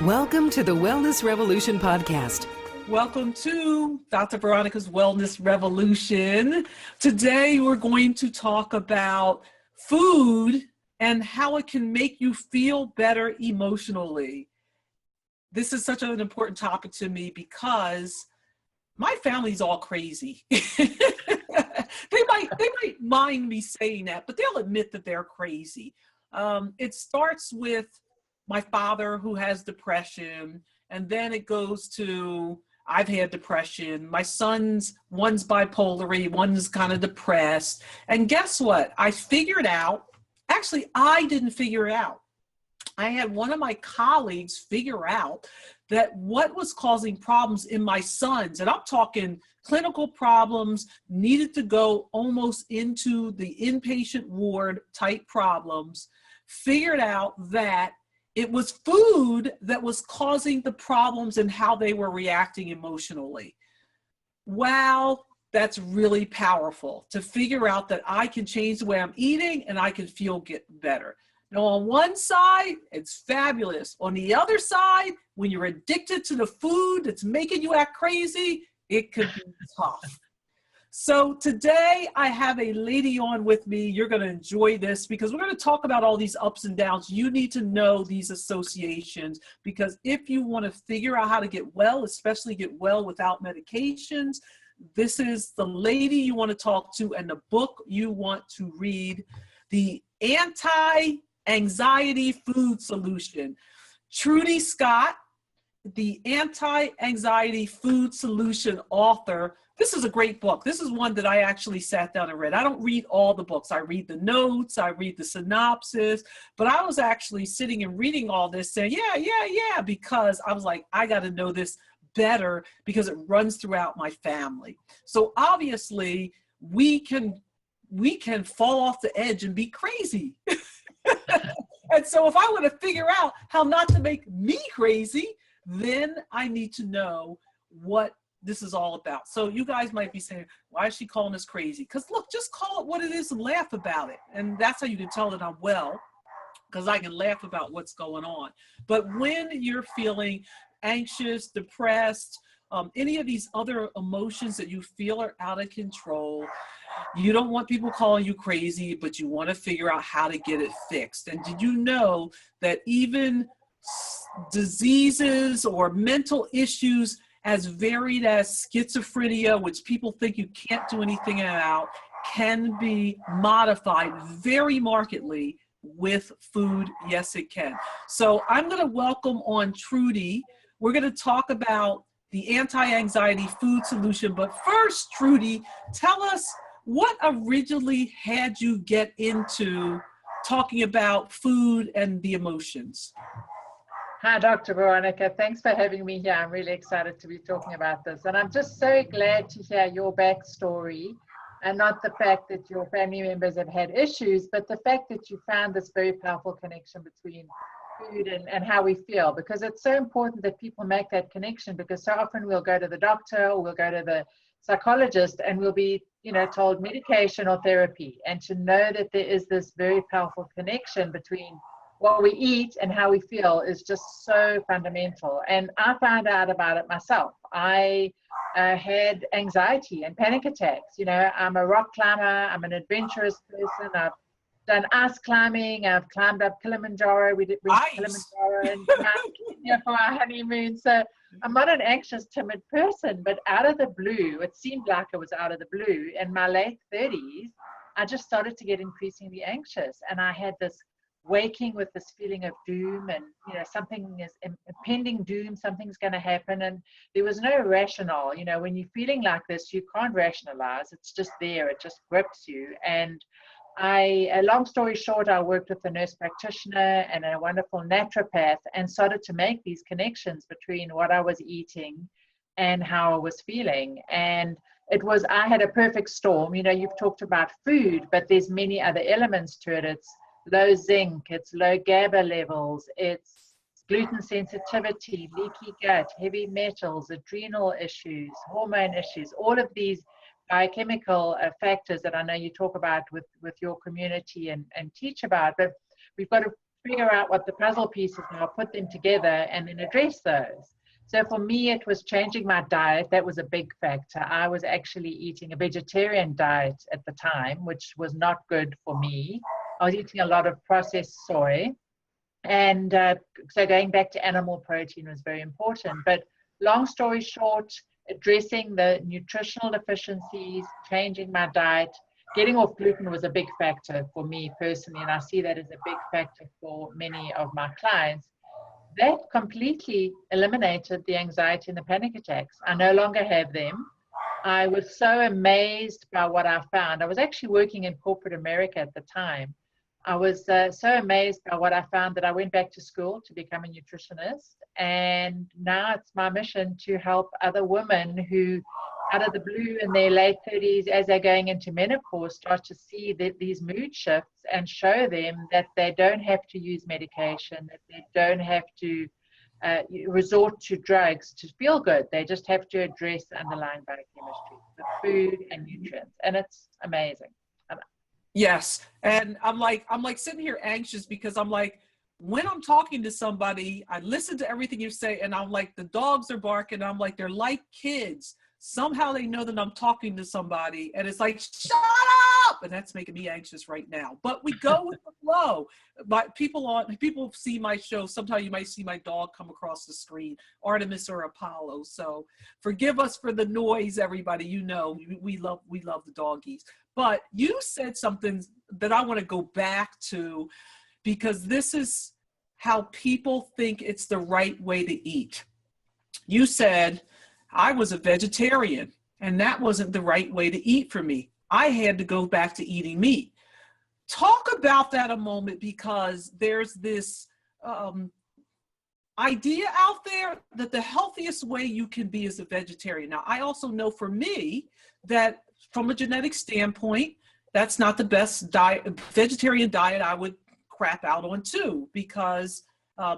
Welcome to the Wellness Revolution podcast. Welcome to Dr. Veronica's Wellness Revolution. Today we're going to talk about food and how it can make you feel better emotionally. This is such an important topic to me because my family's all crazy. They might mind me saying that, but they'll admit that they're crazy. It starts with my father, who has depression, and then it goes to I've had depression. My sons, one's bipolar, one's kind of depressed. And guess what? I figured out, actually, I didn't figure it out. I had one of my colleagues figure out that what was causing problems in my sons, and I'm talking clinical problems, needed to go almost into the inpatient ward type problems, figured out that it was food that was causing the problems and how they were reacting emotionally. Wow, that's really powerful to figure out that I can change the way I'm eating and I can get better. Now, on one side, it's fabulous. On the other side, when you're addicted to the food that's making you act crazy, it could be tough. So today I have a lady on with me. You're going to enjoy this because we're going to talk about all these ups and downs. You need to know these associations because if you want to figure out how to get well, especially get well without medications, this is the lady you want to talk to and the book you want to read, The Anti-Anxiety Food Solution. Trudy Scott, the Anti-Anxiety Food Solution author. This is a great book. This is one that I actually sat down and read. I don't read all the books. I read the notes, I read the synopsis, but I was actually sitting and reading all this saying, yeah, because I was like, I got to know this better because it runs throughout my family. So obviously we can fall off the edge and be crazy. And so if I want to figure out how not to make me crazy, then I need to know what this is all about. So you guys might be saying, why is she calling us crazy? Because look, just call it what it is and laugh about it. And that's how you can tell that I'm well, because I can laugh about what's going on. But when you're feeling anxious, depressed, any of these other emotions that you feel are out of control, you don't want people calling you crazy, but you want to figure out how to get it fixed. And did you know that even diseases or mental issues as varied as schizophrenia, which people think you can't do anything about, can be modified very markedly with food? Yes, it can. So I'm going to welcome on Trudy. We're going to talk about the anti-anxiety food solution. But first, Trudy, tell us what originally had you get into talking about food and the emotions. Hi, Dr. Veronica. Thanks for having me here. I'm really excited to be talking about this. And I'm just so glad to hear your backstory and not the fact that your family members have had issues, but the fact that you found this very powerful connection between food and how we feel, because it's so important that people make that connection, because so often we'll go to the doctor or we'll go to the psychologist and we'll be, told medication or therapy. And to know that there is this very powerful connection between what we eat and how we feel is just so fundamental. And I found out about it myself. I had anxiety and panic attacks. I'm a rock climber. I'm an adventurous person. I've done ice climbing. I've climbed up Kilimanjaro. We went to Kilimanjaro and Kenya for our honeymoon. So I'm not an anxious, timid person, but out of the blue, it seemed like it was out of the blue. In my late 30s, I just started to get increasingly anxious. And I had this waking with this feeling of doom and something is impending doom, something's going to happen, and there was no rationale. When you're feeling like this, you can't rationalize. It's just there, it just grips you. And long story short, I worked with a nurse practitioner and a wonderful naturopath and started to make these connections between what I was eating and how I was feeling. And I had a perfect storm. You've talked about food, but there's many other elements to it. It's low zinc, it's low GABA levels, it's gluten sensitivity, leaky gut, heavy metals, adrenal issues, hormone issues, all of these biochemical factors that I know you talk about with your community and teach about. But we've got to figure out what the puzzle pieces are, put them together, and then address those. So for me, it was changing my diet. That was a big factor. I was actually eating a vegetarian diet at the time, which was not good for me. I was eating a lot of processed soy. And so going back to animal protein was very important. But long story short, addressing the nutritional deficiencies, changing my diet, getting off gluten was a big factor for me personally. And I see that as a big factor for many of my clients. That completely eliminated the anxiety and the panic attacks. I no longer have them. I was so amazed by what I found. I was actually working in corporate America at the time. I was so amazed by what I found that I went back to school to become a nutritionist. And now it's my mission to help other women who, out of the blue in their late 30s, as they're going into menopause, start to see these mood shifts and show them that they don't have to use medication, that they don't have to resort to drugs to feel good. They just have to address the underlying biochemistry, the food and nutrients. And it's amazing. Yes. And I'm like sitting here anxious because I'm like, when I'm talking to somebody, I listen to everything you say and I'm like, the dogs are barking. I'm like, they're like kids. Somehow they know that I'm talking to somebody and it's like, shut up. And that's making me anxious right now, but we go with the flow. But people see my show. Sometimes you might see my dog come across the screen, Artemis or Apollo. So forgive us for the noise, everybody. You know, we love the doggies. But you said something that I want to go back to because this is how people think it's the right way to eat. You said, I was a vegetarian and that wasn't the right way to eat for me. I had to go back to eating meat. Talk about that a moment because there's this idea out there that the healthiest way you can be is a vegetarian. Now, I also know for me that from a genetic standpoint, that's not the best diet. Vegetarian diet I would crap out on too, because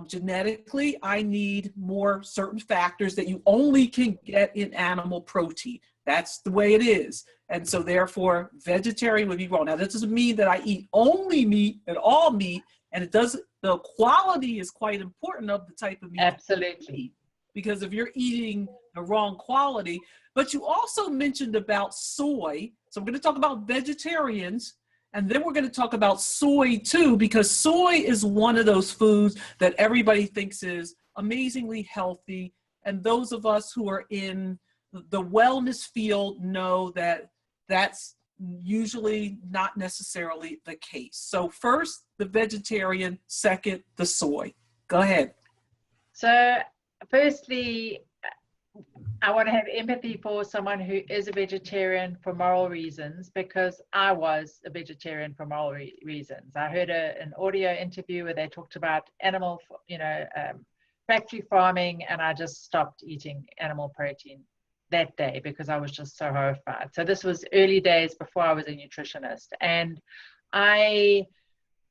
genetically I need more certain factors that you only can get in animal protein. That's the way it is. And so therefore vegetarian would be wrong. Now that doesn't mean that I eat only meat and all meat, and the quality is quite important of the type of meat. Absolutely. Because if you're eating the wrong quality, but you also mentioned about soy. So we're going to talk about vegetarians, and then we're going to talk about soy too, because soy is one of those foods that everybody thinks is amazingly healthy. And those of us who are in the wellness field know that that's usually not necessarily the case. So first, the vegetarian, second, the soy. Go ahead. So firstly, I want to have empathy for someone who is a vegetarian for moral reasons, because I was a vegetarian for moral reasons. I heard an audio interview where they talked about animal, factory farming, and I just stopped eating animal protein that day because I was just so horrified. So this was early days before I was a nutritionist. And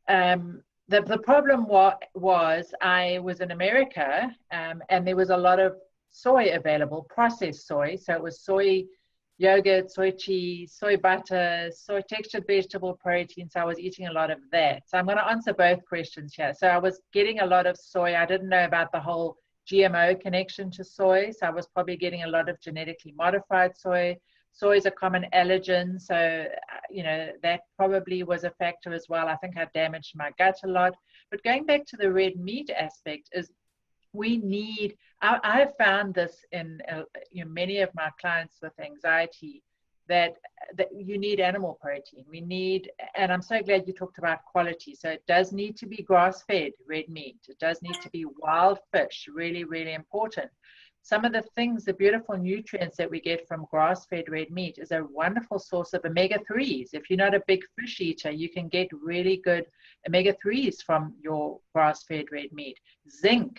the problem was I was in America, and there was a lot of soy available, processed soy. So it was soy yogurt, soy cheese, soy butter, soy textured vegetable protein. So I was eating a lot of that. So I'm going to answer both questions here. So I was getting a lot of soy. I didn't know about the whole GMO connection to soy. So I was probably getting a lot of genetically modified soy. Soy is a common allergen. So, that probably was a factor as well. I think I damaged my gut a lot. But going back to the red meat aspect is I have found this in many of my clients with anxiety, that you need animal protein. And I'm so glad you talked about quality. So it does need to be grass-fed red meat. It does need to be wild fish, really, really important. Some of the beautiful nutrients that we get from grass-fed red meat is a wonderful source of omega-3s. If you're not a big fish eater, you can get really good omega-3s from your grass-fed red meat. Zinc,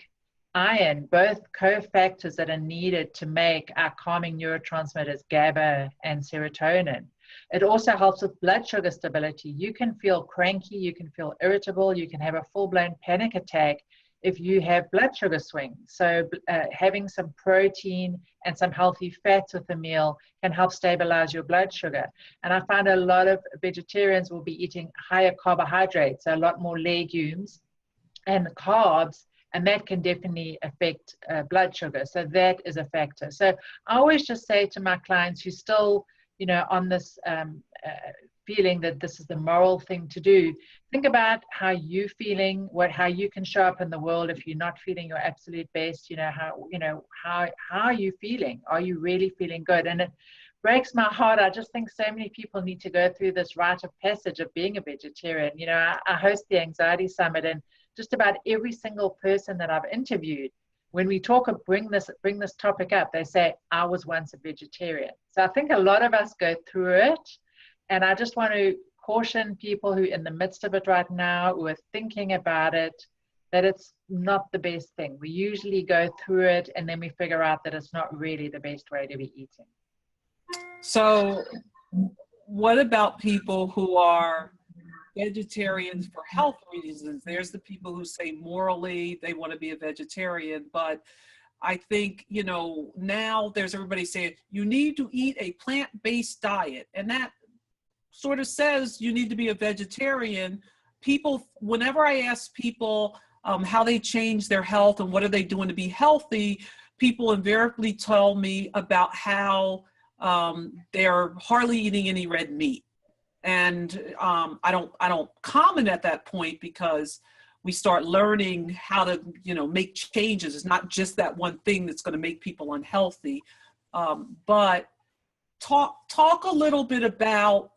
iron, both cofactors that are needed to make our calming neurotransmitters GABA and serotonin. It also helps with blood sugar stability. You can feel cranky, you can feel irritable, you can have a full-blown panic attack if you have blood sugar swings. So having some protein and some healthy fats with a meal can help stabilize your blood sugar. And I find a lot of vegetarians will be eating higher carbohydrates, so a lot more legumes, and carbs, and that can definitely affect blood sugar. So that is a factor. So I always just say to my clients who still, on this feeling that this is the moral thing to do, think about how you're feeling, how you can show up in the world if you're not feeling your absolute best. How are you feeling? Are you really feeling good? And it breaks my heart. I just think so many people need to go through this rite of passage of being a vegetarian. I host the Anxiety Summit, and just about every single person that I've interviewed, when we bring this topic up, they say, I was once a vegetarian. So I think a lot of us go through it. And I just want to caution people who are in the midst of it right now, who are thinking about it, that it's not the best thing. We usually go through it and then we figure out that it's not really the best way to be eating. So what about people who are vegetarians for health reasons? There's the people who say morally they want to be a vegetarian, but I think, now there's everybody saying you need to eat a plant-based diet, and that sort of says you need to be a vegetarian. People, whenever I ask people how they change their health and what are they doing to be healthy, people invariably tell me about how they're hardly eating any red meat. And I don't comment at that point, because we start learning how to, make changes. It's not just that one thing that's going to make people unhealthy. But talk a little bit about,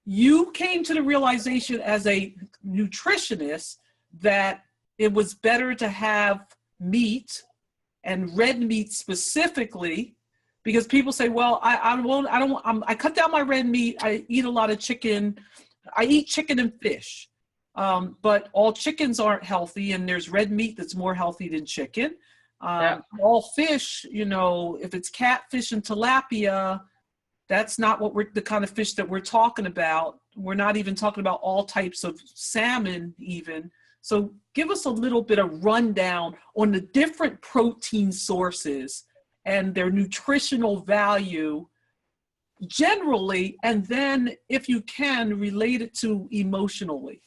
you came to the realization as a nutritionist that it was better to have meat, and red meat specifically, because people say, well, I cut down my red meat. I eat a lot of chicken. I eat chicken and fish, but all chickens aren't healthy, and there's red meat that's more healthy than chicken. All fish, if it's catfish and tilapia, that's not the kind of fish that we're talking about. We're not even talking about all types of salmon even. So give us a little bit of rundown on the different protein sources and their nutritional value generally, and then if you can, relate it to emotionally.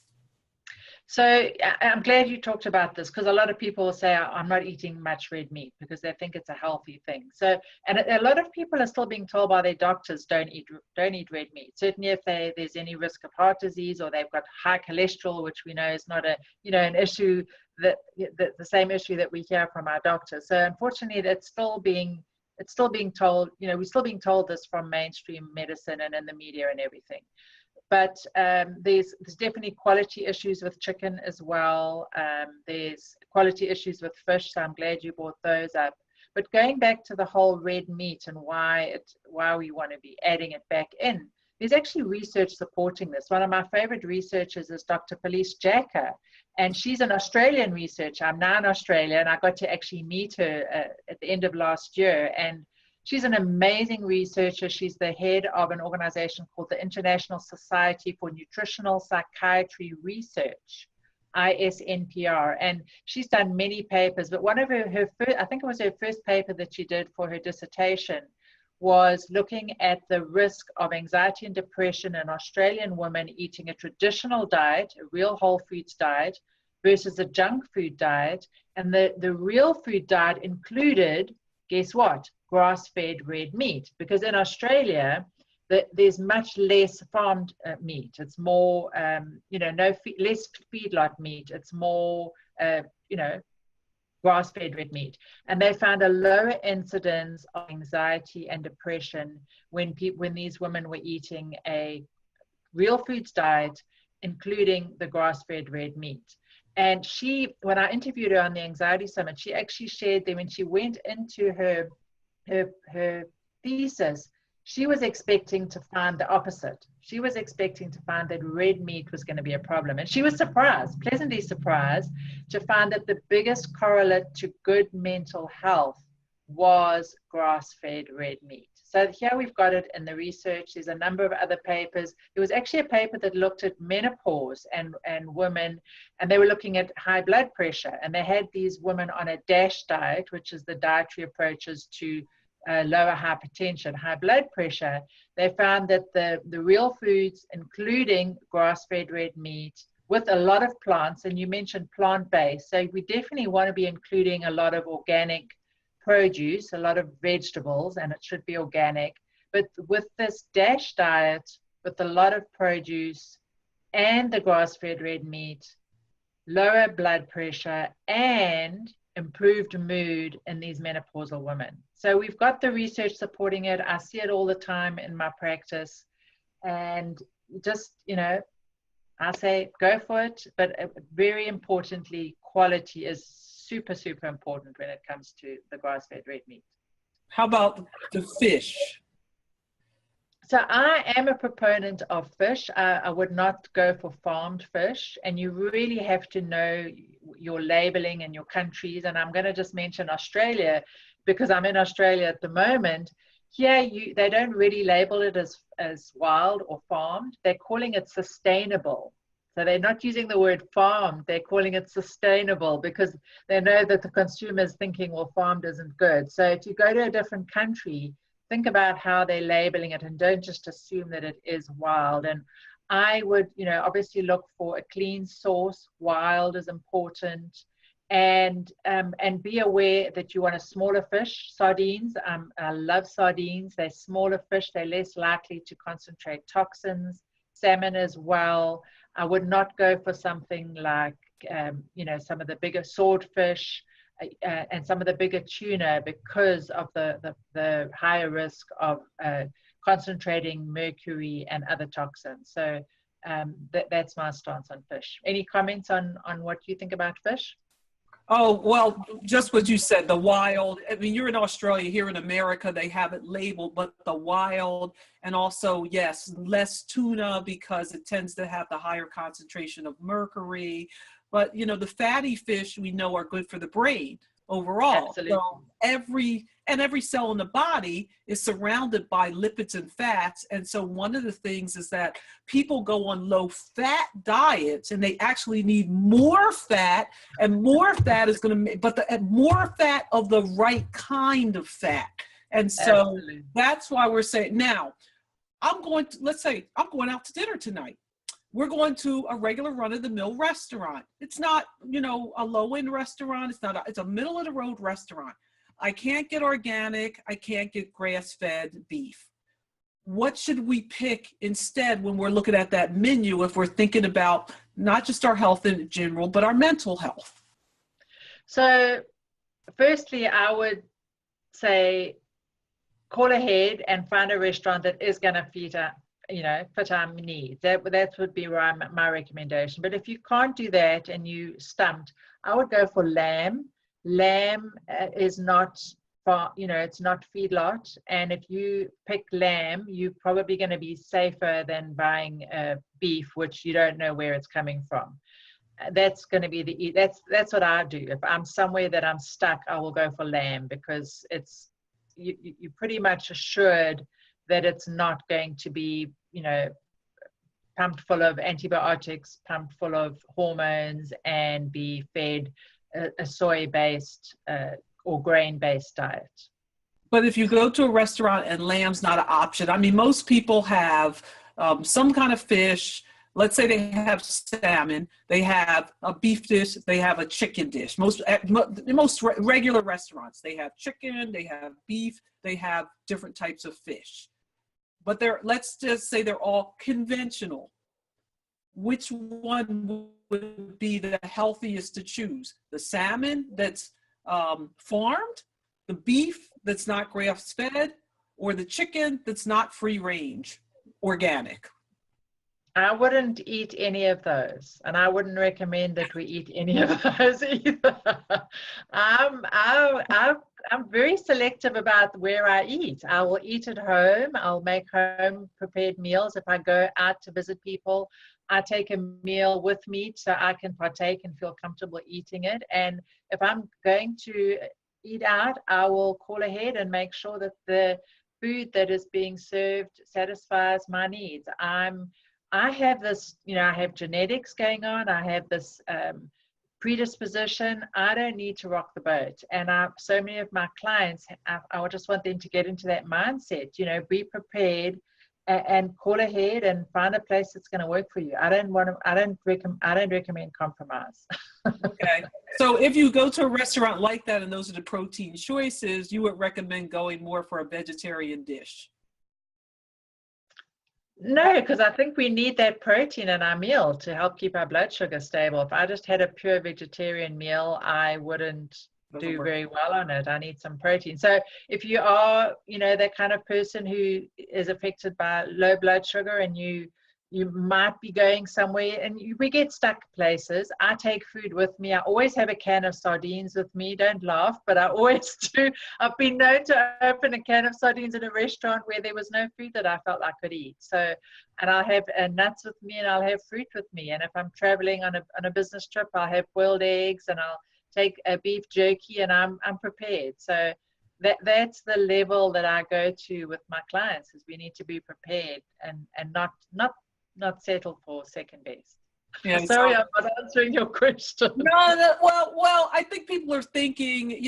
So I'm glad you talked about this, because a lot of people say I'm not eating much red meat because they think it's a healthy thing. So, and a lot of people are still being told by their doctors, don't eat red meat. Certainly if there's any risk of heart disease, or they've got high cholesterol, which we know is not an issue that the same issue that we hear from our doctors. So unfortunately, it's still being told, we're still being told this from mainstream medicine and in the media and everything. But there's definitely quality issues with chicken as well. There's quality issues with fish, so I'm glad you brought those up. But going back to the whole red meat and why we want to be adding it back in, there's actually research supporting this. One of my favorite researchers is Dr. Felice Jacker, and she's an Australian researcher. I'm now in Australia, and I got to actually meet her at the end of last year. And she's an amazing researcher. She's the head of an organization called the International Society for Nutritional Psychiatry Research, ISNPR. And she's done many papers, but one of her first, I think it was her first paper that she did for her dissertation, was looking at the risk of anxiety and depression in Australian women eating a traditional diet, a real whole foods diet, versus a junk food diet. And the real food diet included, guess what? Grass-fed red meat, because in Australia there's much less farmed meat. It's more less feedlot meat. It's more grass-fed red meat, and they found a lower incidence of anxiety and depression when these women were eating a real foods diet, including the grass-fed red meat. And when I interviewed her on the Anxiety Summit, she actually shared that when she went into her thesis, she was expecting to find the opposite. She was expecting to find that red meat was going to be a problem. And she was pleasantly surprised, to find that the biggest correlate to good mental health was grass-fed red meat. So here we've got it in the research. There's a number of other papers. There was actually a paper that looked at menopause and women, and they were looking at high blood pressure. And they had these women on a DASH diet, which is the dietary approaches to lower hypertension, high blood pressure. They found that the real foods, including grass-fed red meat, with a lot of plants, and you mentioned plant-based, so we definitely want to be including a lot of organic produce, a lot of vegetables, and it should be organic. But with this DASH diet, with a lot of produce and the grass-fed red meat, lower blood pressure and improved mood in these menopausal women. So we've got the research supporting it. I see it all the time in my practice, and just, I say go for it, but very importantly, quality is super, super important when it comes to the grass-fed red meat. How about the fish? So I am a proponent of fish. I would not go for farmed fish, and you really have to know your labeling and your countries. And I'm going to just mention Australia because I'm in Australia at the moment. Here, they don't really label it as wild or farmed. They're calling it sustainable. So they're not using the word farmed. They're calling it sustainable because they know that the consumer is thinking, well, farmed isn't good. So if you go to a different country, think about how they're labeling it and don't just assume that it is wild. And I would, obviously look for a clean source. Wild is important. And be aware that you want a smaller fish. Sardines, I love sardines. They're smaller fish. They're less likely to concentrate toxins. Salmon as well. I would not go for something like, some of the bigger swordfish and some of the bigger tuna because of the higher risk of concentrating mercury and other toxins. So that's my stance on fish. Any comments on what you think about fish? Oh, well, just what you said, the wild. I mean, you're in Australia. Here in America, they have it labeled, but the wild, and also, yes, less tuna because it tends to have the higher concentration of mercury. But, the fatty fish we know are good for the brain overall. Absolutely. So every cell in the body is surrounded by lipids and fats. And so one of the things is that people go on low fat diets and they actually need more fat, and more fat is going to, more fat of the right kind of fat. And so Absolutely. That's why we're saying now, let's say I'm going out to dinner tonight. We're going to a regular run-of-the-mill restaurant. It's not, a low-end restaurant. It's a middle-of-the-road restaurant. I can't get organic. I can't get grass-fed beef. What should we pick instead when we're looking at that menu if we're thinking about not just our health in general, but our mental health? So, firstly, I would say call ahead and find a restaurant that is going to fit our needs. That would be my recommendation. But if you can't do that and you stumped, I would go for lamb. Lamb is not it's not feedlot. And if you pick lamb, you're probably going to be safer than buying beef, which you don't know where it's coming from. That's going to be that's what I do. If I'm somewhere that I'm stuck, I will go for lamb because you're pretty much assured that it's not going to be, pumped full of antibiotics, pumped full of hormones, and be fed a soy-based or grain-based diet. But if you go to a restaurant and lamb's not an option, I mean, most people have some kind of fish. Let's say they have salmon, they have a beef dish, they have a chicken dish. Most regular restaurants, they have chicken, they have beef, they have different types of fish. But let's just say they're all conventional. Which one would be the healthiest to choose? The salmon that's farmed, the beef that's not grass-fed, or the chicken that's not free-range, organic? I wouldn't eat any of those, and I wouldn't recommend that we eat any of those either. I'm very selective about where I eat. I will eat at home. I'll make home prepared meals. If I go out to visit people, I take a meal with me so I can partake and feel comfortable eating it. And if I'm going to eat out, I will call ahead and make sure that the food that is being served satisfies my needs. I have this, I have genetics going on. I have this predisposition. I don't need to rock the boat. And so many of my clients, I just want them to get into that mindset, be prepared and call ahead and find a place that's going to work for you. I don't recommend compromise. Okay. So if you go to a restaurant like that and those are the protein choices, you would recommend going more for a vegetarian dish? No, because I think we need that protein in our meal to help keep our blood sugar stable. If I just had a pure vegetarian meal, I wouldn't do very well on it. I need some protein. So if you are, that kind of person who is affected by low blood sugar, and you might be going somewhere and we get stuck places. I take food with me. I always have a can of sardines with me. Don't laugh, but I always do. I've been known to open a can of sardines in a restaurant where there was no food that I felt I could eat. So, and I'll have nuts with me, and I'll have fruit with me. And if I'm traveling on a business trip, I'll have boiled eggs, and I'll take a beef jerky, and I'm prepared. So that's the level that I go to with my clients, is we need to be prepared and not settle for second best. Yeah, sorry, I'm not answering your question. No, well, I think people are thinking,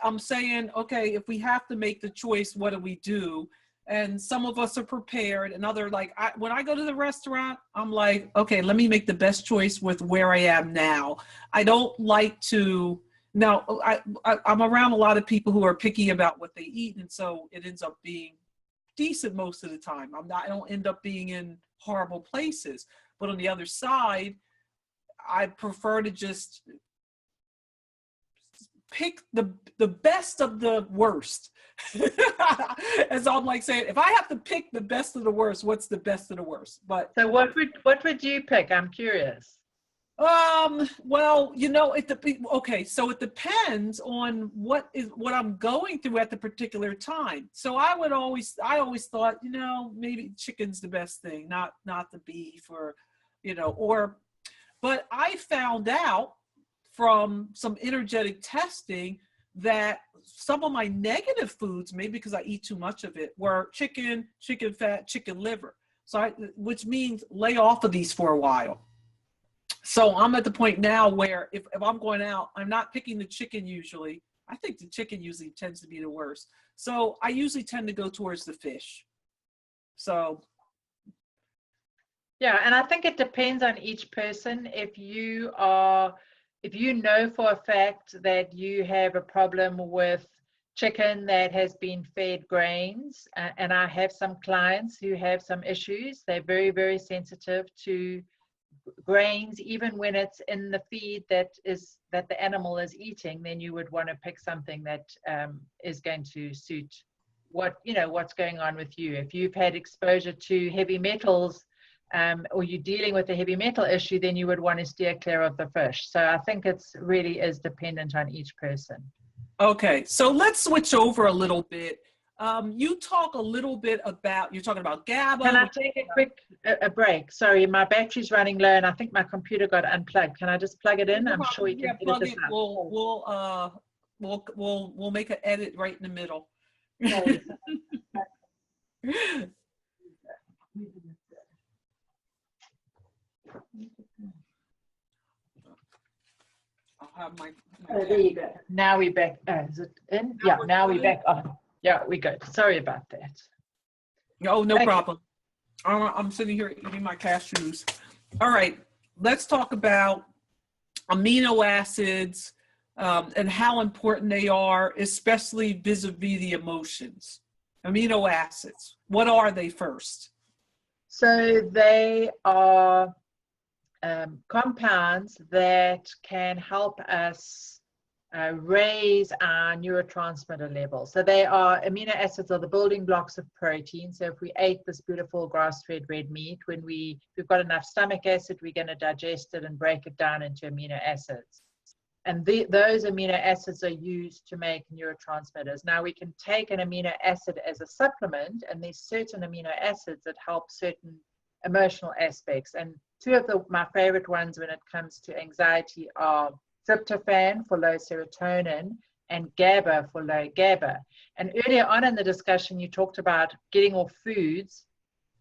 I'm saying, okay, if we have to make the choice, what do we do? And some of us are prepared, and other when I go to the restaurant, I'm like, okay, let me make the best choice with where I am now. I don't like to. Now, I'm around a lot of people who are picky about what they eat, and so it ends up being decent most of the time. I don't end up being in horrible places. But on the other side, I prefer to just pick the best of the worst. As I'm saying, if I have to pick the best of the worst, what's the best of the worst? But so what would you pick? I'm curious. Well, okay, so it depends on what I'm going through at the particular time. So I always thought, maybe chicken's the best thing, not the beef, or but I found out from some energetic testing that some of my negative foods, maybe because I eat too much of it, were chicken fat, chicken liver. So which means lay off of these for a while. So I'm at the point now where if I'm going out, I'm not picking the chicken usually. I think the chicken usually tends to be the worst. So I usually tend to go towards the fish. So. Yeah, and I think it depends on each person. If you know for a fact that you have a problem with chicken that has been fed grains, and I have some clients who have some issues, they're very, very sensitive to grains, even when it's in the feed that the animal is eating, then you would want to pick something that is going to suit what's going on with you. If you've had exposure to heavy metals, or you're dealing with a heavy metal issue, then you would want to steer clear of the fish. So I think it's really is dependent on each person. Okay, so let's switch over a little bit. You talk a little bit about, you're talking about GABA. Can I take a quick break? Sorry, my battery's running low, and I think my computer got unplugged. Can I just plug it in? I'm sure you can plug it. We'll make an edit right in the middle. I'll have my there you go. Now we're back. Is it in? Yeah, now we're back on. Yeah, we good. Sorry about that. Oh, no problem. I'm sitting here eating my cashews. All right, let's talk about amino acids and how important they are, especially vis-a-vis the emotions. Amino acids, what are they first? So they are compounds that can help us raise our neurotransmitter levels. So they are, amino acids are the building blocks of protein. So if we ate this beautiful grass-fed red meat, when we've got enough stomach acid, we're going to digest it and break it down into amino acids. And those amino acids are used to make neurotransmitters. Now we can take an amino acid as a supplement, and there's certain amino acids that help certain emotional aspects. And two of my favorite ones when it comes to anxiety are tryptophan for low serotonin and GABA for low GABA. And earlier on in the discussion, you talked about getting off foods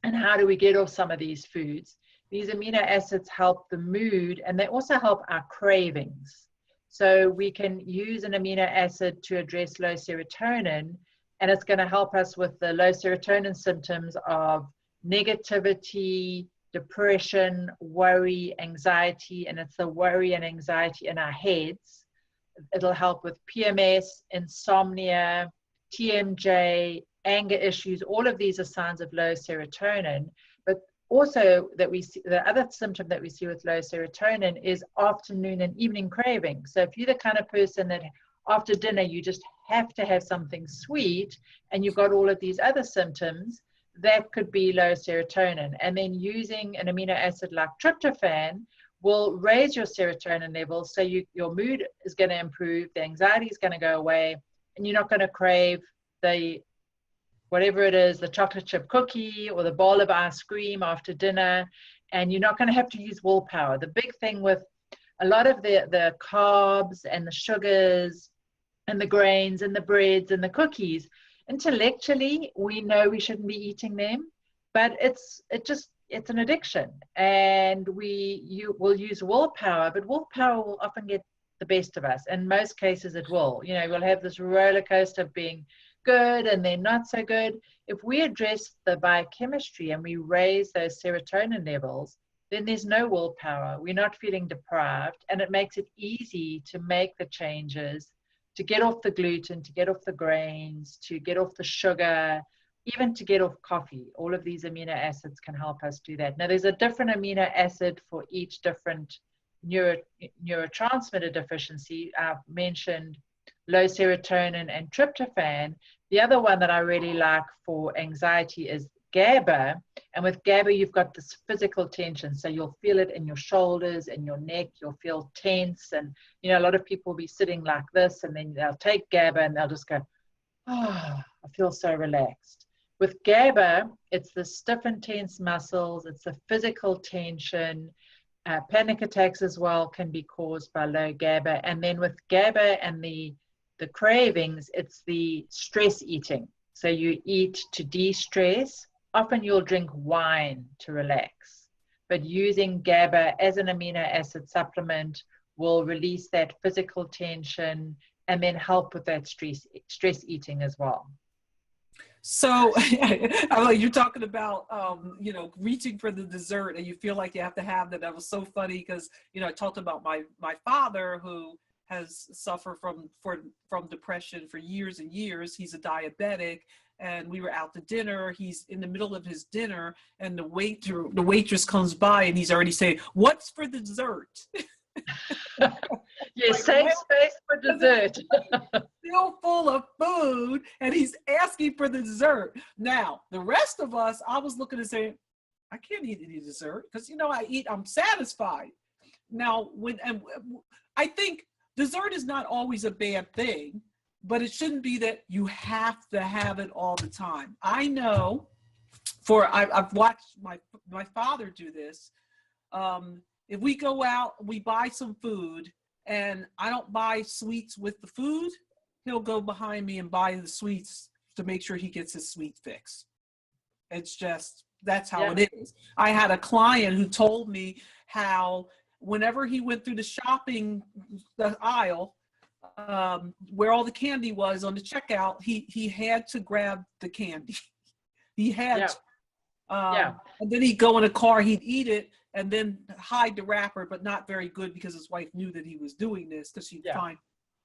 and how do we get off some of these foods. These amino acids help the mood, and they also help our cravings. So we can use an amino acid to address low serotonin, and it's going to help us with the low serotonin symptoms of negativity, depression, worry, anxiety, and it's the worry and anxiety in our heads. It'll help with PMS, insomnia, TMJ, anger issues. All of these are signs of low serotonin. But also that we see, the other symptom that we see with low serotonin is afternoon and evening cravings. So if you're the kind of person that after dinner you just have to have something sweet and you've got all of these other symptoms, that could be low serotonin. And then using an amino acid like tryptophan will raise your serotonin levels, so your mood is going to improve, the anxiety is going to go away, and you're not going to crave the whatever it is, the chocolate chip cookie or the bowl of ice cream after dinner, and you're not going to have to use willpower. The big thing with a lot of the carbs and the sugars and the grains and the breads and the cookies, intellectually we know we shouldn't be eating them, but it's an addiction, and you will use willpower, but willpower will often get the best of us. In most cases it will. We'll have this roller coaster of being good and then not so good. If we address the biochemistry and we raise those serotonin levels, then there's no willpower. We're not feeling deprived, and it makes it easy to make the changes, to get off the gluten, to get off the grains, to get off the sugar, even to get off coffee. All of these amino acids can help us do that. Now, there's a different amino acid for each different neurotransmitter deficiency. I've mentioned low serotonin and tryptophan. The other one that I really like for anxiety is GABA. And with GABA, you've got this physical tension. So you'll feel it in your shoulders and your neck. You'll feel tense. And, a lot of people will be sitting like this, and then they'll take GABA and they'll just go, oh, I feel so relaxed. With GABA, it's the stiff and tense muscles. It's the physical tension. Panic attacks as well can be caused by low GABA. And then with GABA and the cravings, it's the stress eating. So you eat to de-stress. Often you'll drink wine to relax. But using GABA as an amino acid supplement will release that physical tension and then help with that stress eating as well. So you're talking about, reaching for the dessert and you feel like you have to have that. That was so funny because, I talked about my father who has suffered from depression for years and years. He's a diabetic, and we were out to dinner. He's in the middle of his dinner, and the waitress comes by, and he's already saying, "What's for the dessert?" Yes, save space for dessert. Still full of food, and he's asking for the dessert. Now, the rest of us, I was looking and saying, I can't eat any dessert because, I'm satisfied. Now, I think dessert is not always a bad thing, but it shouldn't be that you have to have it all the time. I know, I've watched my father do this. If we go out, we buy some food, and I don't buy sweets with the food, he'll go behind me and buy the sweets to make sure he gets his sweet fix. It's just, that's how it is. I had a client who told me how whenever he went through the aisle, where all the candy was on the checkout, he had to grab the candy. He had to. And then he'd go in a car, he'd eat it, and then hide the wrapper, but not very good because his wife knew that he was doing this because she'd find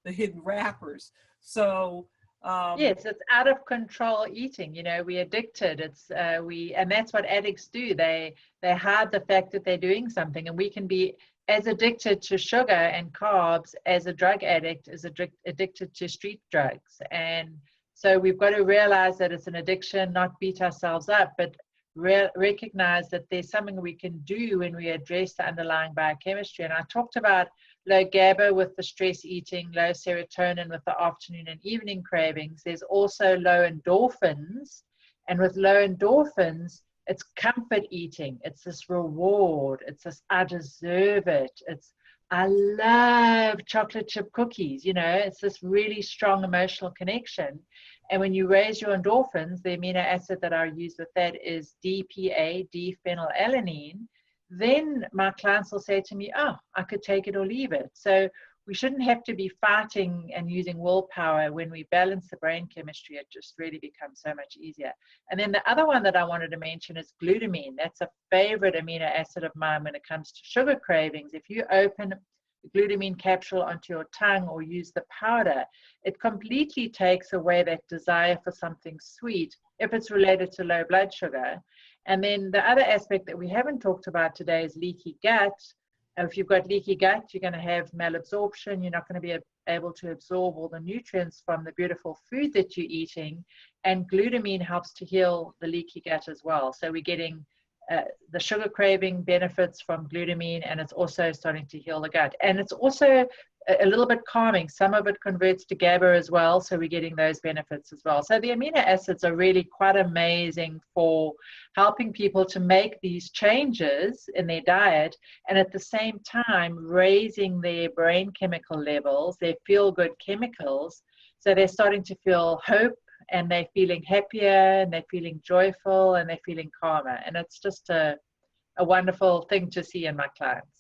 the hidden wrappers. So yes, it's out of control eating. We're addicted. And that's what addicts do. They hide the fact that they're doing something, and we can be as addicted to sugar and carbs as a drug addict is addicted to street drugs. And so we've got to realize that it's an addiction, not beat ourselves up, but recognize that there's something we can do when we address the underlying biochemistry. And I talked about low GABA with the stress eating, low serotonin with the afternoon and evening cravings. There's also low endorphins. And with low endorphins, it's comfort eating. It's this reward. It's this, I deserve it. It's, I love chocolate chip cookies. It's this really strong emotional connection. And when you raise your endorphins, the amino acid that I use with that is DPA, D-phenylalanine. Then my clients will say to me, oh, I could take it or leave it. So we shouldn't have to be fighting and using willpower. When we balance the brain chemistry, it just really becomes so much easier. And then the other one that I wanted to mention is glutamine. That's a favorite amino acid of mine when it comes to sugar cravings. If you open the glutamine capsule onto your tongue or use the powder, it completely takes away that desire for something sweet if it's related to low blood sugar. And then the other aspect that we haven't talked about today is leaky gut. If you've got leaky gut, you're going to have malabsorption. You're not going to be able to absorb all the nutrients from the beautiful food that you're eating. And glutamine helps to heal the leaky gut as well. So we're getting the sugar craving benefits from glutamine, and it's also starting to heal the gut. And it's also a little bit calming. Some of it converts to GABA as well, so we're getting those benefits as well. So the amino acids are really quite amazing for helping people to make these changes in their diet, and at the same time raising their brain chemical levels, their feel-good chemicals, so they're starting to feel hope, and they're feeling happier, and they're feeling joyful, and they're feeling calmer. And it's just a wonderful thing to see in my clients.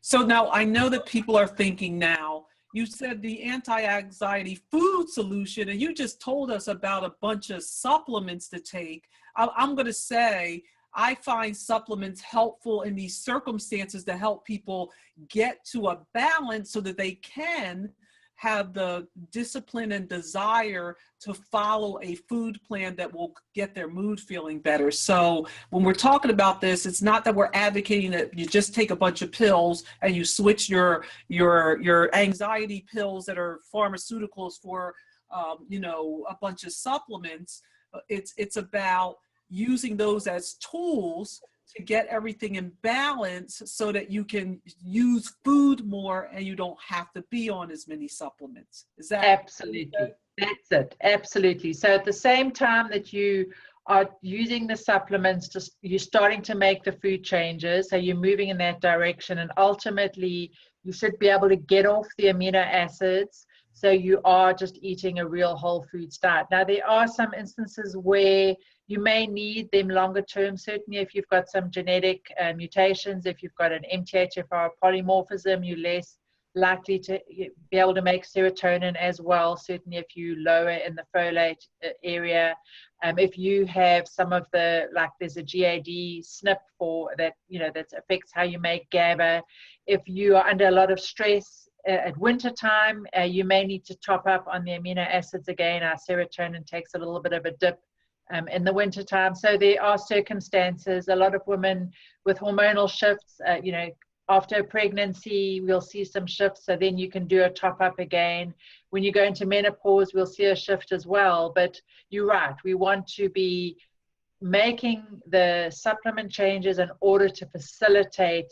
So now I know that people are thinking now, you said the anti-anxiety food solution, and you just told us about a bunch of supplements to take. I'm going to say I find supplements helpful in these circumstances to help people get to a balance so that they can have the discipline and desire to follow a food plan that will get their mood feeling better. So when we're talking about this, it's not that we're advocating that you just take a bunch of pills and you switch your anxiety pills that are pharmaceuticals for a bunch of supplements. It's about using those as tools to get everything in balance so that you can use food more and you don't have to be on as many supplements. Is that absolutely? That's it. Absolutely. So at the same time that you are using the supplements, you're starting to make the food changes. So you're moving in that direction, and ultimately you should be able to get off the amino acids. So you are just eating a real whole foods diet. Now, there are some instances where you may need them longer term. Certainly if you've got some genetic mutations, if you've got an MTHFR polymorphism, you're less likely to be able to make serotonin as well. Certainly if you lower in the folate area. If you have some of the, like there's a GAD SNP for that, that affects how you make GABA. If you are under a lot of stress, at winter time, you may need to top up on the amino acids again. Our serotonin takes a little bit of a dip in the winter time. So there are circumstances. A lot of women with hormonal shifts, after pregnancy, we'll see some shifts. So then you can do a top up again. When you go into menopause, we'll see a shift as well. But you're right. We want to be making the supplement changes in order to facilitate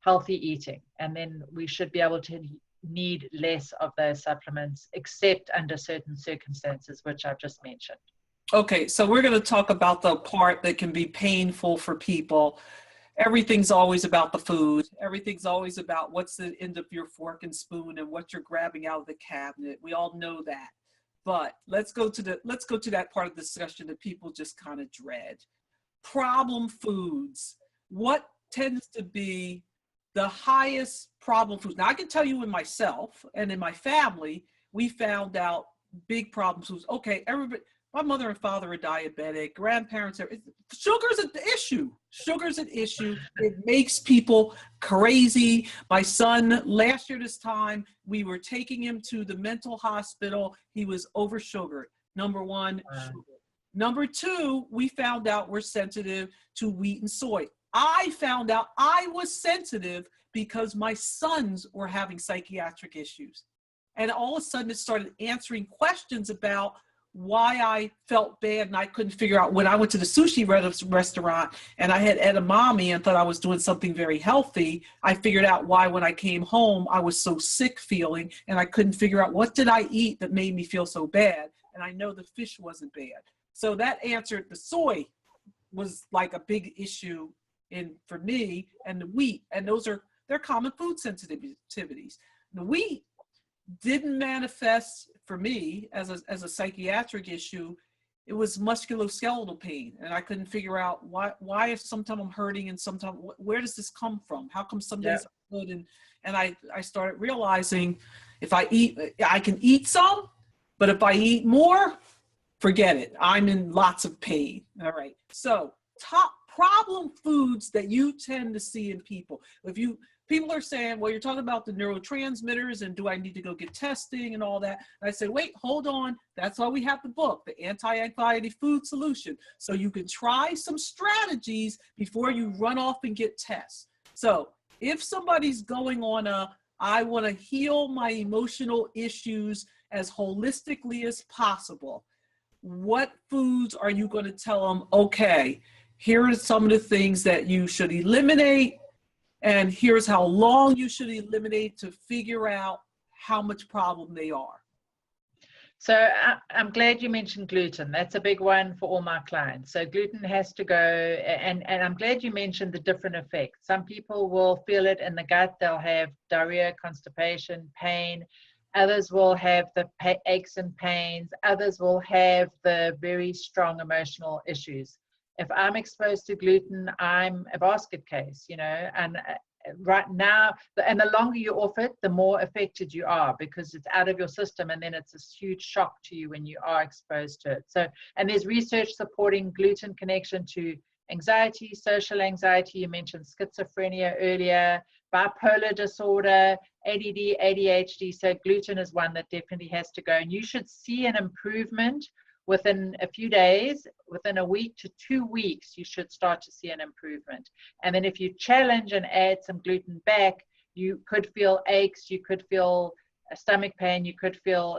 healthy eating, and then we should be able to need less of those supplements, except under certain circumstances, which I've just mentioned. Okay, so we're going to talk about the part that can be painful for people. Everything's always about the food. Everything's always about what's the end of your fork and spoon and what you're grabbing out of the cabinet. We all know that. But let's go to that part of the discussion that people just kind of dread. Problem foods. What tends to be the highest problem foods? Now, I can tell you in myself and in my family, we found out big problem foods. Okay, everybody, my mother and father are diabetic, grandparents are, sugar's an issue. Sugar's an issue. It makes people crazy. My son, last year this time, we were taking him to the mental hospital. He was over sugared. Number one, sugar. Number two, we found out we're sensitive to wheat and soy. I found out I was sensitive because my sons were having psychiatric issues. And all of a sudden it started answering questions about why I felt bad, and I couldn't figure out when I went to the sushi restaurant and I had edamame and thought I was doing something very healthy. I figured out why when I came home I was so sick feeling, and I couldn't figure out what did I eat that made me feel so bad. And I know the fish wasn't bad. So that answered the soy was like a big issue for me, and the wheat, and they're common food sensitivities. The wheat didn't manifest for me as a psychiatric issue. It was musculoskeletal pain, and I couldn't figure out why if sometimes I'm hurting and sometimes where does this come from? How come some days I'm good. And I started realizing if I eat, I can eat some, but if I eat more, forget it. I'm in lots of pain. All right. So top problem foods that you tend to see in people. People are saying, well, you're talking about the neurotransmitters and do I need to go get testing and all that? And I said, wait, hold on. That's why we have the book, The Anti-Anxiety Food Solution. So you can try some strategies before you run off and get tests. So if somebody's going on I want to heal my emotional issues as holistically as possible, what foods are you going to tell them, okay, here are some of the things that you should eliminate, and here's how long you should eliminate to figure out how much problem they are? So I'm glad you mentioned gluten. That's a big one for all my clients. So gluten has to go, and I'm glad you mentioned the different effects. Some people will feel it in the gut. They'll have diarrhea, constipation, pain. Others will have the aches and pains. Others will have the very strong emotional issues. If I'm exposed to gluten, I'm a basket case, and right now, and the longer you're off it, the more affected you are because it's out of your system, and then it's a huge shock to you when you are exposed to it. So, and there's research supporting gluten connection to anxiety, social anxiety. You mentioned schizophrenia earlier, bipolar disorder, ADD, ADHD. So gluten is one that definitely has to go, and you should see an improvement within a few days. Within a week to 2 weeks, you should start to see an improvement. And then if you challenge and add some gluten back, you could feel aches, you could feel stomach pain, you could feel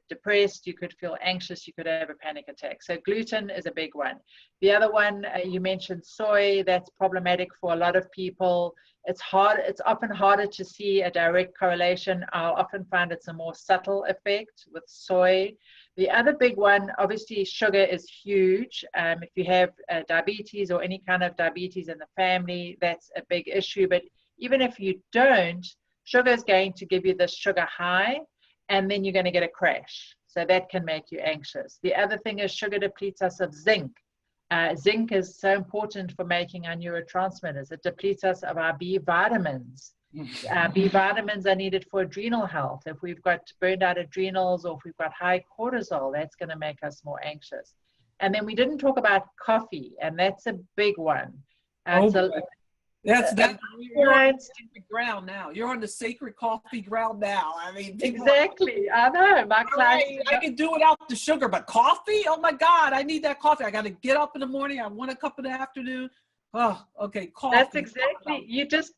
depressed, you could feel anxious, you could have a panic attack. So gluten is a big one. The other one, you mentioned soy. That's problematic for a lot of people. It's often harder to see a direct correlation. I'll often find it's a more subtle effect with soy. The other big one, obviously, sugar is huge. If you have diabetes or any kind of diabetes in the family, that's a big issue. But even if you don't, sugar is going to give you this sugar high, and then you're going to get a crash. So that can make you anxious. The other thing is sugar depletes us of zinc. Zinc is so important for making our neurotransmitters. It depletes us of our B vitamins. B vitamins are needed for adrenal health. If we've got burned out adrenals or if we've got high cortisol, that's going to make us more anxious. And then we didn't talk about coffee, and that's a big one. That's you're on the sacred ground now. You're on the sacred coffee ground now. I mean, exactly. I know. My clients. I can do without the sugar, but coffee? Oh my God, I need that coffee. I got to get up in the morning. I want a cup in the afternoon. Oh, okay, coffee. That's exactly. You just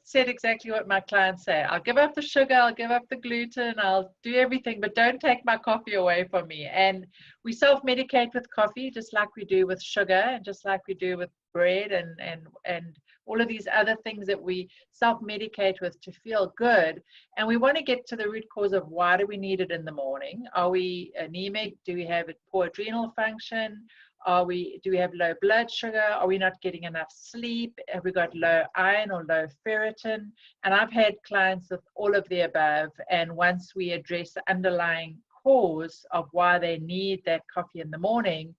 said exactly what my clients say. I'll give up the sugar. I'll give up the gluten. I'll do everything, but don't take my coffee away from me. And we self-medicate with coffee, just like we do with sugar, and just like we do with bread, and all of these other things that we self-medicate with to feel good. And we want to get to the root cause of why do we need it in the morning? Are we anemic? Do we have a poor adrenal function? Do we have low blood sugar? Are we not getting enough sleep? Have we got low iron or low ferritin? And I've had clients with all of the above. And once we address the underlying cause of why they need that coffee in the morning,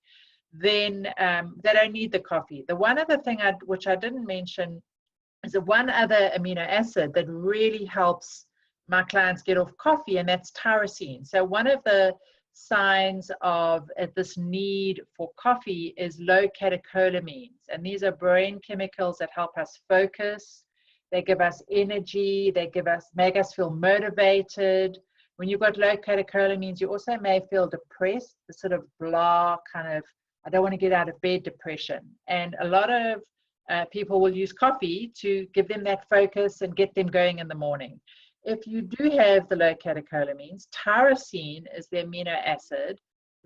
then they don't need the coffee. The one other thing which I didn't mention is the one other amino acid that really helps my clients get off coffee, and that's tyrosine. So one of the signs of this need for coffee is low catecholamines, and these are brain chemicals that help us focus. They give us energy. They make us feel motivated. When you've got low catecholamines, you also may feel depressed, the sort of blah kind of I don't want to get out of bed depression. And a lot of people will use coffee to give them that focus and get them going in the morning. If you do have the low catecholamines, tyrosine is the amino acid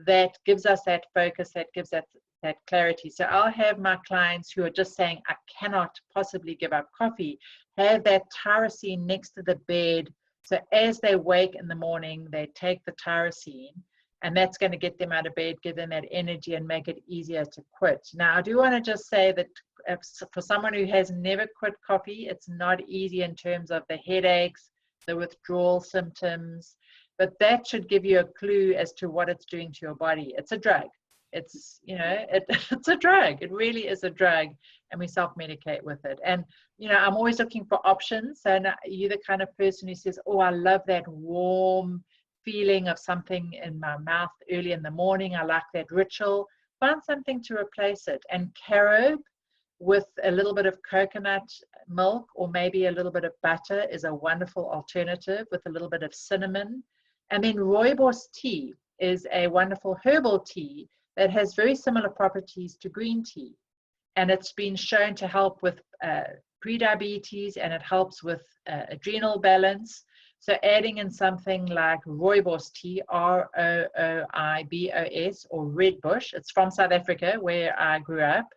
that gives us that focus, that gives us that clarity. So I'll have my clients who are just saying, I cannot possibly give up coffee, have that tyrosine next to the bed. So as they wake in the morning, they take the tyrosine, and that's going to get them out of bed, give them that energy, and make it easier to quit. Now, I do want to just say that for someone who has never quit coffee, it's not easy in terms of the headaches, the withdrawal symptoms, but that should give you a clue as to what it's doing to your body. It's a drug. It's, it's a drug. It really is a drug, and we self-medicate with it. And, I'm always looking for options. So you're the kind of person who says, oh, I love that warm feeling of something in my mouth early in the morning. I like that ritual. Find something to replace it. And carob with a little bit of coconut milk or maybe a little bit of butter is a wonderful alternative with a little bit of cinnamon. And then rooibos tea is a wonderful herbal tea that has very similar properties to green tea. And it's been shown to help with prediabetes, and it helps with adrenal balance. So adding in something like rooibos tea, Rooibos, or red bush, it's from South Africa where I grew up,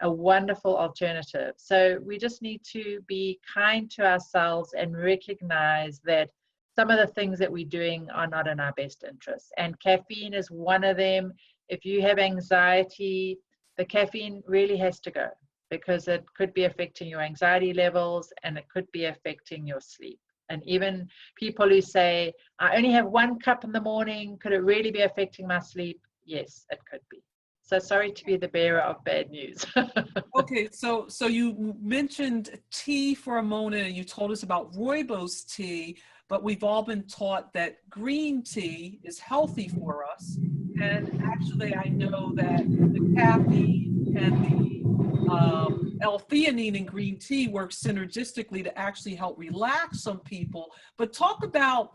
a wonderful alternative. So we just need to be kind to ourselves and recognize that some of the things that we're doing are not in our best interests. And caffeine is one of them. If you have anxiety, the caffeine really has to go, because it could be affecting your anxiety levels and it could be affecting your sleep. And even people who say, I only have 1 cup in the morning, could it really be affecting my sleep? Yes, it could be. So sorry to be the bearer of bad news. Okay, so you mentioned tea for a moment, and you told us about rooibos tea, but we've all been taught that green tea is healthy for us. And actually, I know that the caffeine and the L-theanine in green tea works synergistically to actually help relax some people. But talk about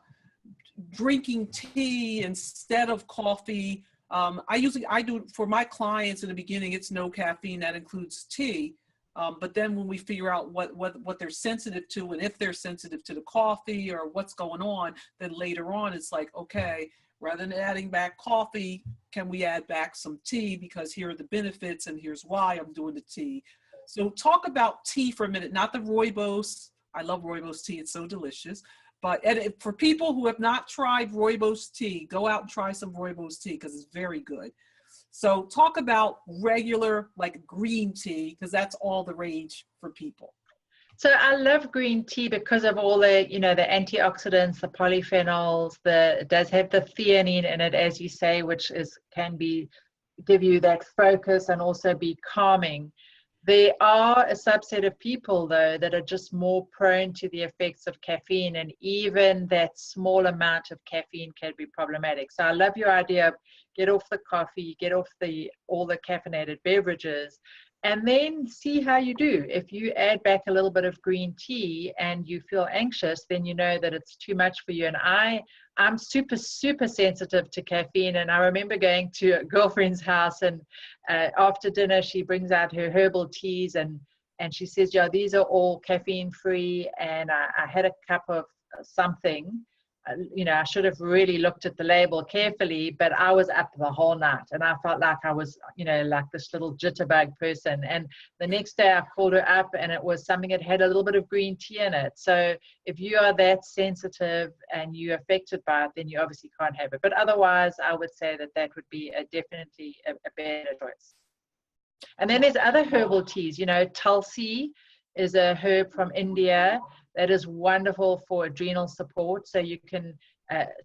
drinking tea instead of coffee. I do for my clients in the beginning, it's no caffeine, that includes tea. But then when we figure out what they're sensitive to, and if they're sensitive to the coffee or what's going on, then later on it's like, okay, rather than adding back coffee, can we add back some tea? Because here are the benefits and here's why I'm doing the tea. So talk about tea for a minute, not the rooibos. I love rooibos tea, it's so delicious. But for people who have not tried rooibos tea, go out and try some rooibos tea because it's very good. So talk about regular, like green tea, because that's all the rage for people. So I love green tea because of all the, the antioxidants, the polyphenols, it does have the theanine in it, as you say, which can give you that focus and also be calming. There are a subset of people, though, that are just more prone to the effects of caffeine, and even that small amount of caffeine can be problematic. So I love your idea of get off the coffee, get off all the caffeinated beverages, and then see how you do. If you add back a little bit of green tea and you feel anxious, then you know that it's too much for you. And I'm super, super sensitive to caffeine. And I remember going to a girlfriend's house, and after dinner, she brings out her herbal teas and she says, yeah, these are all caffeine free. And I had a cup of something. I should have really looked at the label carefully, but I was up the whole night and I felt like I was, like this little jitterbug person. And the next day I called her up and it was something that had a little bit of green tea in it. So if you are that sensitive and you're affected by it, then you obviously can't have it. But otherwise, I would say that would be definitely a better choice. And then there's other herbal teas, Tulsi is a herb from India that is wonderful for adrenal support. So you can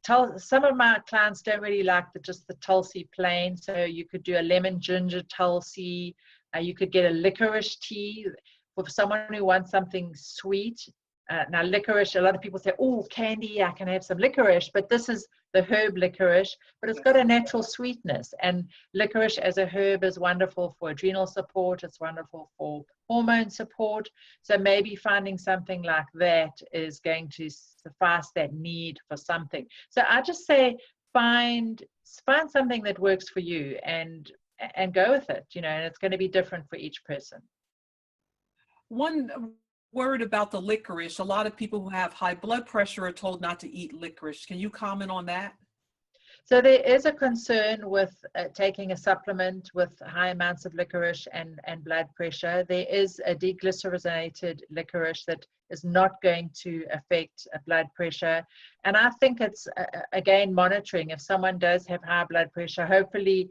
some of my clients don't really like just the Tulsi plain. So you could do a lemon ginger Tulsi. You could get a licorice tea for someone who wants something sweet. Now licorice, a lot of people say, oh, candy, I can have some licorice, but this is the herb licorice, but it's got a natural sweetness. And licorice as a herb is wonderful for adrenal support. It's wonderful for hormone support. So maybe finding something like that is going to suffice that need for something. So I just say find something that works for you and go with it, and it's going to be different for each person. One word about the licorice. A lot of people who have high blood pressure are told not to eat licorice. Can you comment on that? So there is a concern with taking a supplement with high amounts of licorice and blood pressure. There is a deglycerinated licorice that is not going to affect blood pressure. And I think it's, again, monitoring. If someone does have high blood pressure, hopefully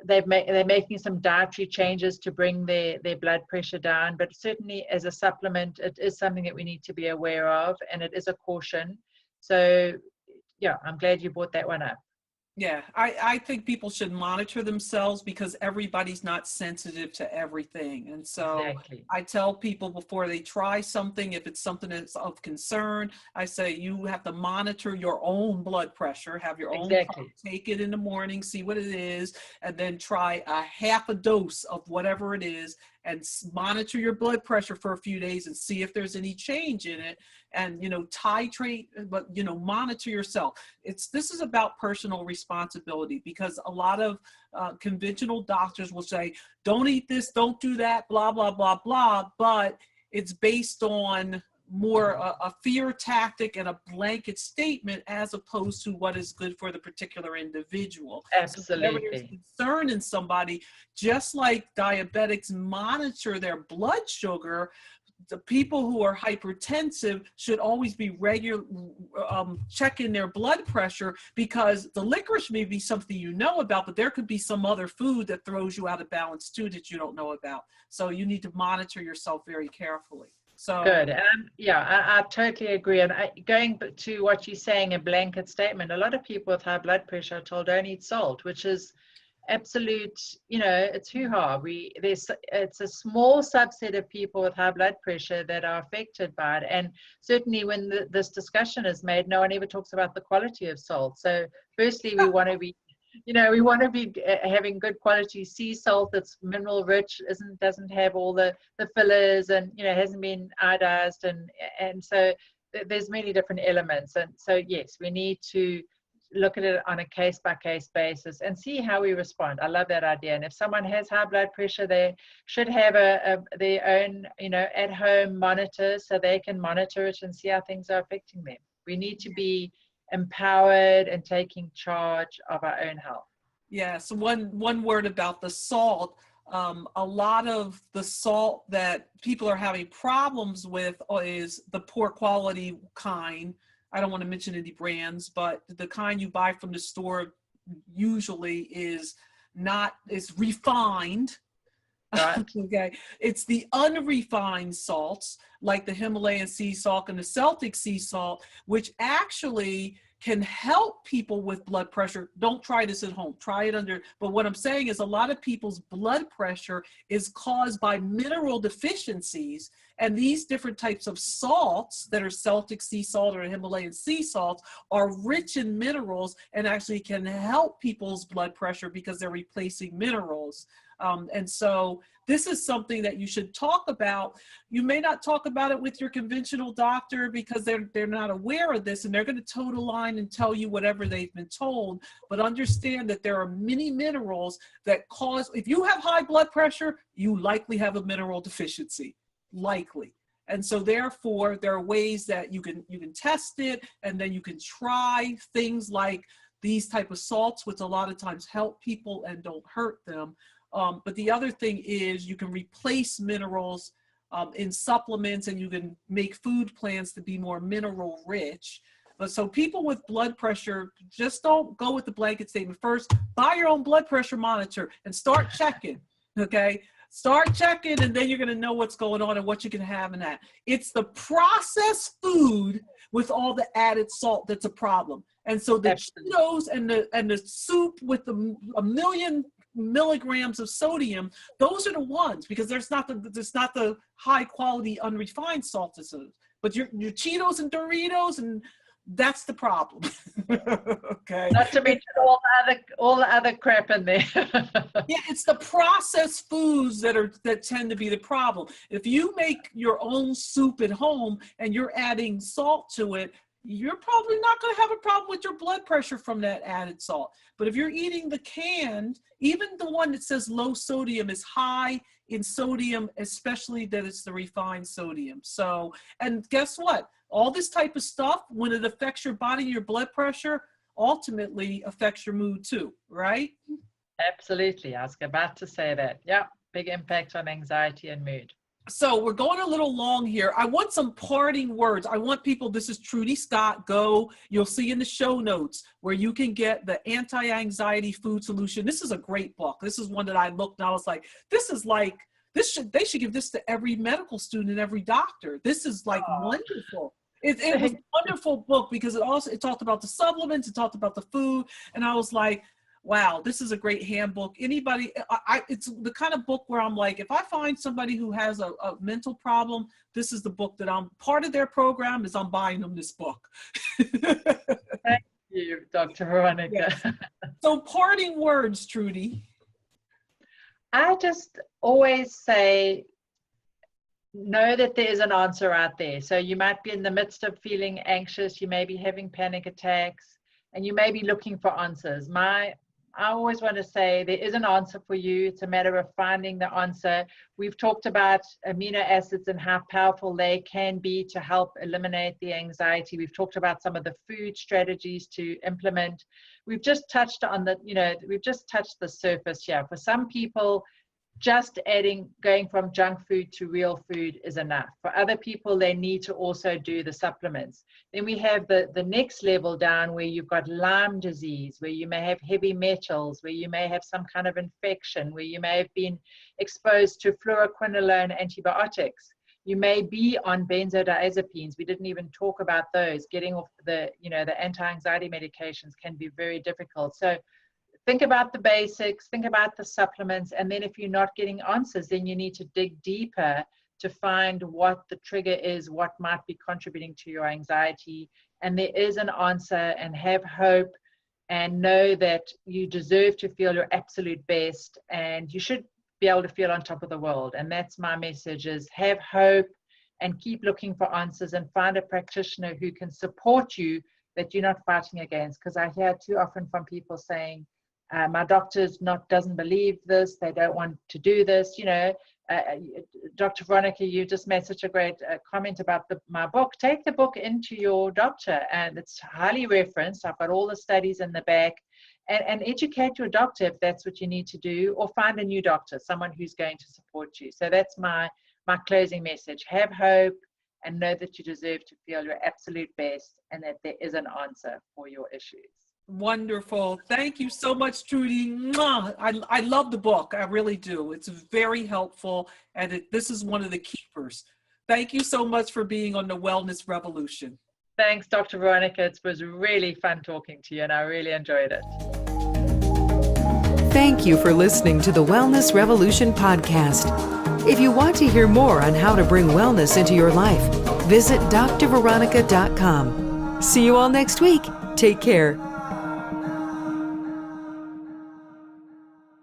they're making some dietary changes to bring their blood pressure down. But certainly as a supplement, it is something that we need to be aware of, and it is a caution. So yeah, I'm glad you brought that one up. Yeah, I think people should monitor themselves because everybody's not sensitive to everything. And so Exactly. I tell people before they try something, if it's something that's of concern, I say you have to monitor your own blood pressure, have your own pump, Exactly. take it in the morning, see what it is, and then try a half a dose of whatever it is and monitor your blood pressure for a few days and see if there's any change in it. And, titrate, but, monitor yourself. This is about personal responsibility, because a lot of conventional doctors will say, don't eat this, don't do that, blah, blah, blah, blah. But it's based on more a fear tactic and a blanket statement as opposed to what is good for the particular individual. So whenever there's Absolutely. concern in somebody, just like diabetics monitor their blood sugar, the people who are hypertensive should always be checking their blood pressure, because the licorice may be something you know about, but there could be some other food that throws you out of balance too that you don't know about. So you need to monitor yourself very carefully. So Good. I totally agree. And going to what you're saying, a blanket statement, a lot of people with high blood pressure are told don't eat salt, which is absolute, it's hoo-ha. It's a small subset of people with high blood pressure that are affected by it. And certainly when this discussion is made, no one ever talks about the quality of salt. So firstly, we want to be having good quality sea salt that's mineral rich, doesn't have all the fillers, and hasn't been iodized, and so there's many different elements. And so yes, we need to look at it on a case-by-case basis and see how we respond. I love that idea. And if someone has high blood pressure, they should have their own at-home monitor, so they can monitor it and see how things are affecting them. We need to be empowered and taking charge of our own health. yes, one word about the salt. A lot of the salt that people are having problems with is the poor quality kind. I don't want to mention any brands, but the kind you buy from the store usually is refined. Right. Okay, it's the unrefined salts like the Himalayan sea salt and the Celtic sea salt, which actually can help people with blood pressure. Don't try this at home. Try it but what I'm saying is a lot of people's blood pressure is caused by mineral deficiencies. And these different types of salts that are Celtic sea salt or Himalayan sea salts are rich in minerals and actually can help people's blood pressure because they're replacing minerals. And so this is something that you should talk about. You may not talk about it with your conventional doctor because they're not aware of this, and they're going to toe the line and tell you whatever they've been told. But understand that there are many minerals that cause, if you have high blood pressure, you likely have a mineral deficiency, likely. And so therefore, there are ways that you can test it, and then you can try things like these type of salts, which a lot of times help people and don't hurt them. But the other thing is you can replace minerals in supplements, and you can make food plans to be more mineral rich. But so people with blood pressure, just don't go with the blanket statement. First, buy your own blood pressure monitor and start checking, okay? Start checking, and then you're going to know what's going on and what you can have in that. It's the processed food with all the added salt that's a problem. And so the Cheetos and the soup with a million milligrams of sodium, those are the ones, because there's not the high quality unrefined salt. But your Cheetos and Doritos, and that's the problem. Okay. Not to mention all the other crap in there. Yeah, it's the processed foods that tend to be the problem. If you make your own soup at home and you're adding salt to it, you're probably not going to have a problem with your blood pressure from that added salt. But if you're eating the canned, even the one that says low sodium is high in sodium, especially that it's the refined sodium. So, and guess what? All this type of stuff, when it affects your body, your blood pressure, ultimately affects your mood too, right? Absolutely. I was about to say that. Yeah, big impact on anxiety and mood. So we're going a little long here. I want some parting words. I want people, this is Trudy Scott, you'll see in the show notes where you can get the Anti-Anxiety Food Solution. This is a great book. This is one that I looked and I was like, they should give this to every medical student and every doctor. This is like wonderful. It was a wonderful book because it talked about the supplements, it talked about the food, and I was like, wow, this is a great handbook. Anybody, it's the kind of book where I'm like, if I find somebody who has a mental problem, this is the book that I'm part of their program is I'm buying them this book. Thank you, Dr. Veronica. Yes. So parting words, Trudy. I just always say, know that there is an answer out there. So you might be in the midst of feeling anxious, you may be having panic attacks, and you may be looking for answers. I always want to say there is an answer for you. It's a matter of finding the answer. We've talked about amino acids and how powerful they can be to help eliminate the anxiety. We've talked about some of the food strategies to implement. We've just touched on we've just touched the surface here. For some people, just going from junk food to real food is enough. For other people, they need to also do the supplements. Then we have the next level down where you've got Lyme disease, where you may have heavy metals, where you may have some kind of infection, where you may have been exposed to fluoroquinolone antibiotics. You may be on benzodiazepines. We didn't even talk about those. Getting off the anti-anxiety medications can be very difficult. So think about the basics, think about the supplements, and then if you're not getting answers, then you need to dig deeper to find what the trigger is, what might be contributing to your anxiety. And there is an answer, and have hope, and know that you deserve to feel your absolute best, and you should be able to feel on top of the world. And that's my message, is have hope and keep looking for answers, and find a practitioner who can support you, that you're not fighting against. Because I hear too often from people saying, my doctor's doesn't believe this, they don't want to do this. Dr. Veronica, you just made such a great comment about my book. Take the book into your doctor, and it's highly referenced. I've got all the studies in the back, and educate your doctor if that's what you need to do, or find a new doctor, someone who's going to support you. So that's my closing message. Have hope and know that you deserve to feel your absolute best, and that there is an answer for your issues. Wonderful. Thank you so much, Trudy. Mwah. I love the book. I really do. It's very helpful, and this is one of the keepers. Thank you so much for being on the Wellness Revolution. Thanks, Dr. Veronica. It was really fun talking to you, and I really enjoyed it. Thank you for listening to the Wellness Revolution podcast. If you want to hear more on how to bring wellness into your life, visit drveronica.com. See you all next week. Take care.